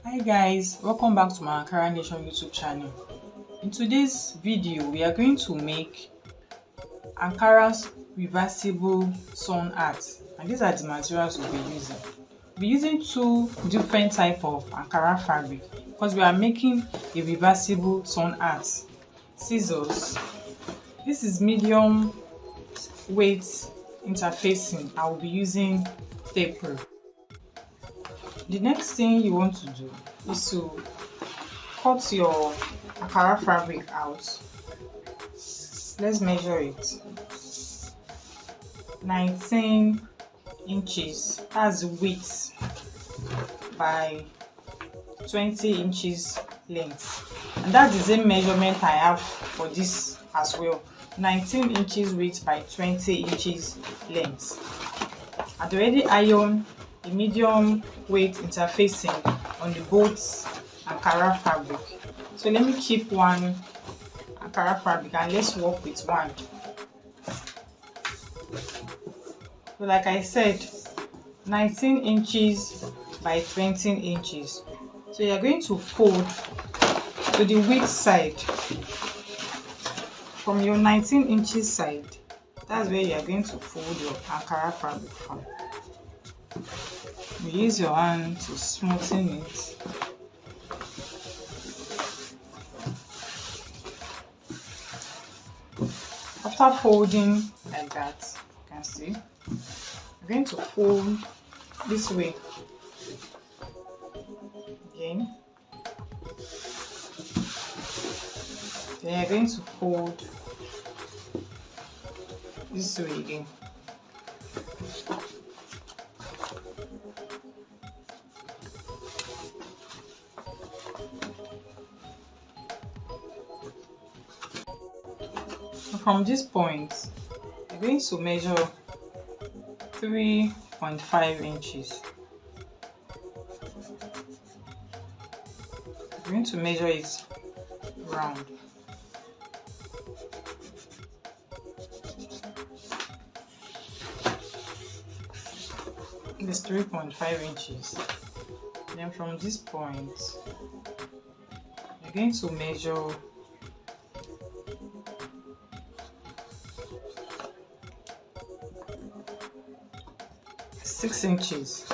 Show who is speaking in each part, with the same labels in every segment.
Speaker 1: Hi guys, welcome back to my Myankaranation YouTube channel. In today's video, we are going to make Ankara's reversible sun art, and these are the materials we'll be using. We'll be using two different types of Ankara fabric because we are making a reversible sun art. Scissors. This is medium weight interfacing. I will be using taper. The next thing you want to do is to cut your Ankara fabric out. Let's measure it. 19 inches, that's the width, by 20 inches length. And that's the same measurement I have for this as well. 19 inches width by 20 inches length. I've already ironed the medium weight interfacing on the both Ankara fabric. So let me keep one Ankara fabric and let's work with one. So like I said, 19 inches by 20 inches. So you're going to fold to the width side. From your 19 inches side, that's where you're going to fold your Ankara fabric from. You use your hand to smoothen it. After folding like that, you can see, I'm going to fold this way again. Then you're going to fold this way again. From this point, you're going to measure 3.5 inches. You're going to measure it round. This 3.5 inches. Then from this point, you're going to measure 6 inches.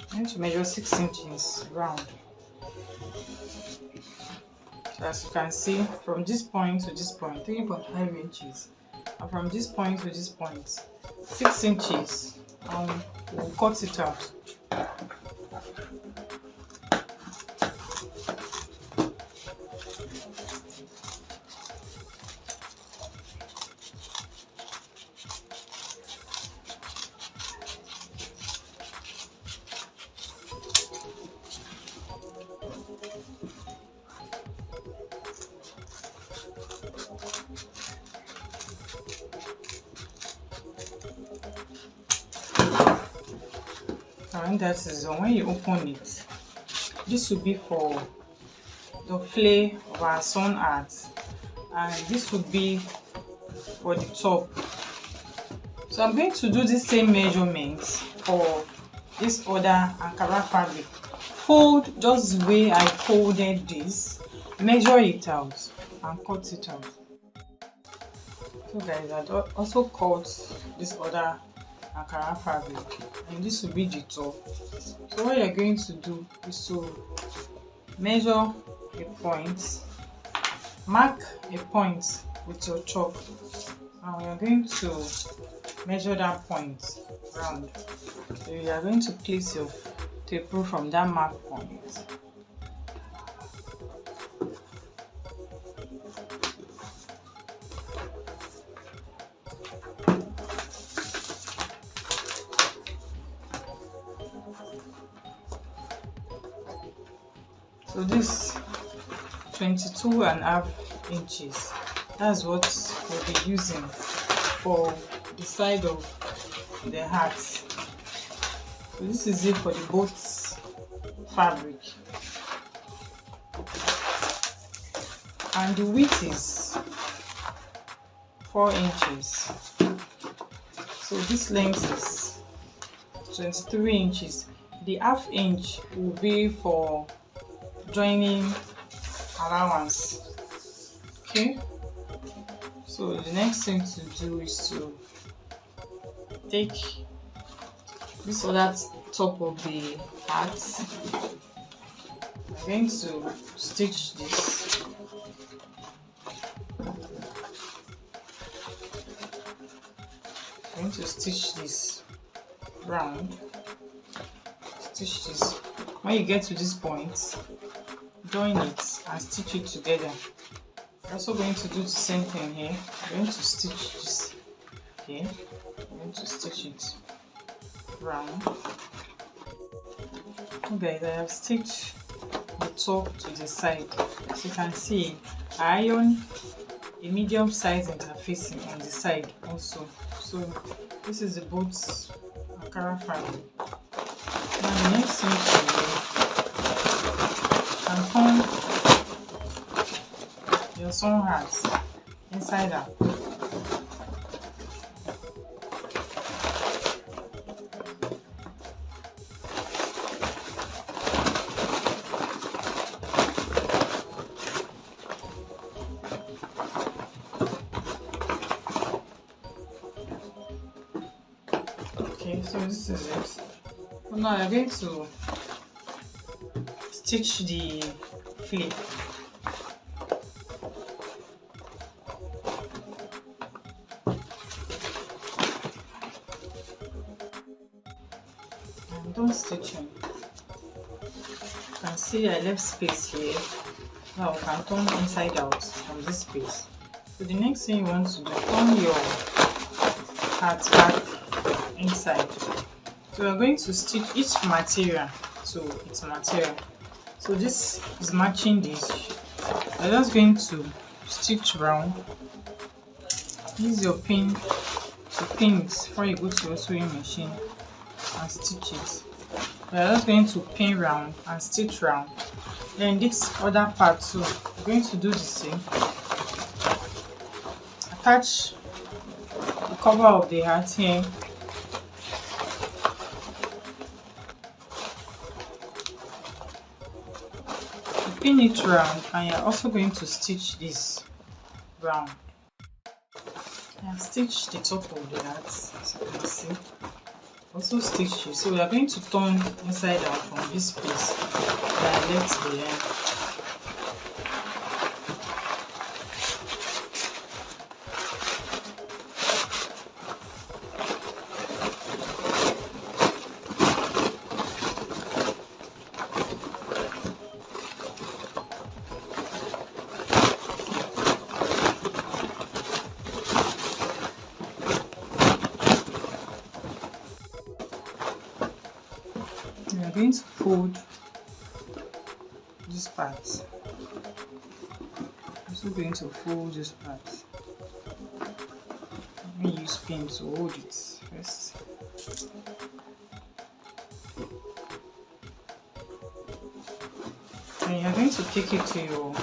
Speaker 1: I'm going to measure 6 inches round. So as you can see, from this point to this point, 3.5 inches. And from this point to this point, 6 inches. We'll cut it out. And that is when you open it, this will be for the flay of our sun art, and this would be for the top. So I'm going to do the same measurements for this other Ankara fabric. Fold just the way I folded this, measure it out and cut it out. So guys, I also cut this other Ankara fabric, and this will be the top. So what you're going to do is to measure a point, mark a point with your chalk, and you're going to measure that point round. So you are going to place your taper from that mark point. So this 22.5 inches, that's what we'll be using for the side of the hat. So this is it for the both fabric. And the width is 4 inches. So this length is 23 inches. The half inch will be for joining allowance. Okay, so the next thing to do is to take this other top of the hat. I'm going to stitch this. I'm going to stitch this round. Stitch this. When you get to this point, join it and stitch it together. I'm also going to do the same thing here. I'm going to stitch this. Okay, I'm going to stitch it round. Okay, I have stitched the top to the side. As you can see, I iron a medium size interfacing on the side also. So this is the both Ankara fabric. Now the next thing to do, and turn your sun hat inside out. Okay, so this is it. So now I'm going to stitch the flip. I'm done stitching. You can see I left space here. Now you can turn inside out from this space. So the next thing you want to do, turn your hat back inside. So we're going to stitch each material to its material. So this is matching this. We're just going to stitch round. Use your pin to pin it before you go to your sewing machine and stitch it. We're just going to pin round and stitch round. Then this other part too, we're going to do the same. Attach the cover of the hat here. Pin it round, and you're also going to stitch this round. I have stitched the top of the hat, as you can see. Also stitch it. So we are going to turn inside out from this place that I left behind. We are going to fold this part. Also going to fold this part. Let me use pin to hold it first. And you are going to take it to your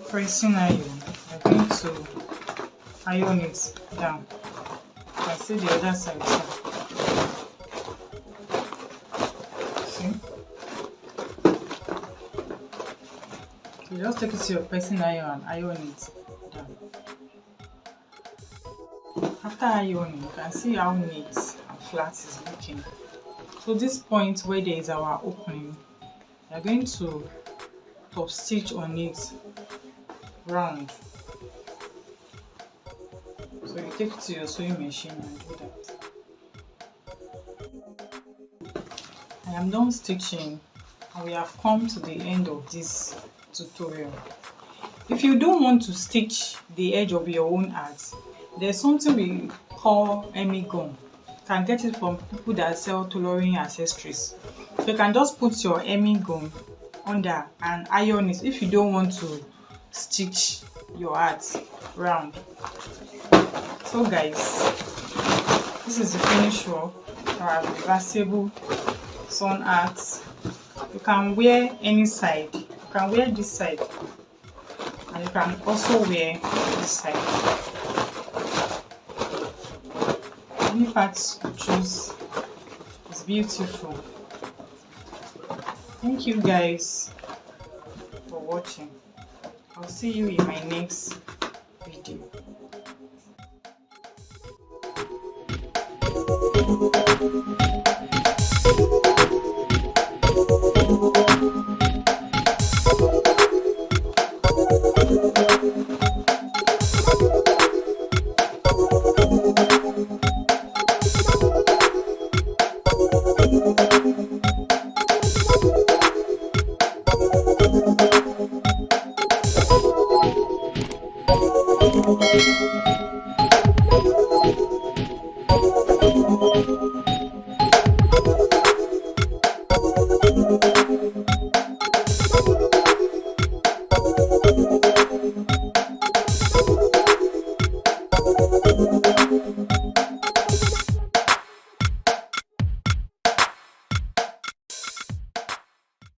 Speaker 1: pressing iron. You are going to iron it down. You can see the other side too. So just take it to your pressing iron and iron it down. After ironing, you can see how neat and flat it's looking. So this point where there is our opening, we are going to top stitch on it round. So you take it to your sewing machine and do that. I am done stitching and we have come to the end of this tutorial. If you don't want to stitch the edge of your own hat, there's something we call hemming gum. You can get it from people that sell tailoring accessories. So you can just put your hemming gum under and iron it if you don't want to stitch your hat round. So guys, this is the finished work of our reversible sun hat. You can wear any side. You can wear this side and and you can also wear this side. Any part you choose is beautiful. Thank you guys for watching. I'll see you in my next video.